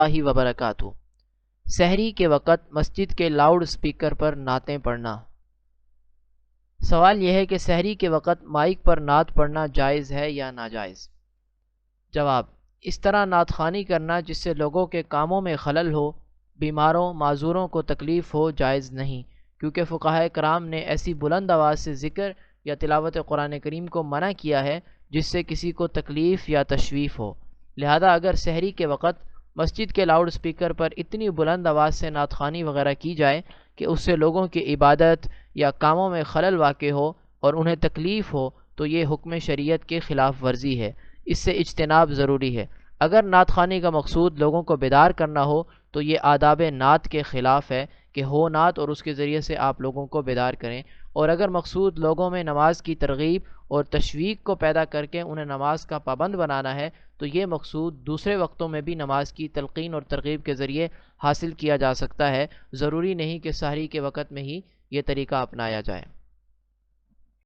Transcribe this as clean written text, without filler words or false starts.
اللہ وبرکاتہ۔ سحری کے وقت مسجد کے لاؤڈ سپیکر پر نعتیں پڑھنا۔ سوال یہ ہے کہ سحری کے وقت مائک پر نعت پڑھنا جائز ہے یا ناجائز؟ جواب: اس طرح نعت خوانی کرنا جس سے لوگوں کے کاموں میں خلل ہو، بیماروں معذوروں کو تکلیف ہو، جائز نہیں، کیونکہ فقہائے کرام نے ایسی بلند آواز سے ذکر یا تلاوت قرآن کریم کو منع کیا ہے جس سے کسی کو تکلیف یا تشویف ہو۔ لہذا اگر سحری کے وقت مسجد کے لاؤڈ سپیکر پر اتنی بلند آواز سے نعت خوانی وغیرہ کی جائے کہ اس سے لوگوں کی عبادت یا کاموں میں خلل واقع ہو اور انہیں تکلیف ہو تو یہ حکم شریعت کے خلاف ورزی ہے، اس سے اجتناب ضروری ہے۔ اگر نعت خوانی کا مقصود لوگوں کو بیدار کرنا ہو تو یہ آداب نعت کے خلاف ہے کہ ہو نعت اور اس کے ذریعے سے آپ لوگوں کو بیدار کریں، اور اگر مقصود لوگوں میں نماز کی ترغیب اور تشویق کو پیدا کر کے انہیں نماز کا پابند بنانا ہے تو یہ مقصود دوسرے وقتوں میں بھی نماز کی تلقین اور ترغیب کے ذریعے حاصل کیا جا سکتا ہے، ضروری نہیں کہ سحری کے وقت میں ہی یہ طریقہ اپنایا جائے۔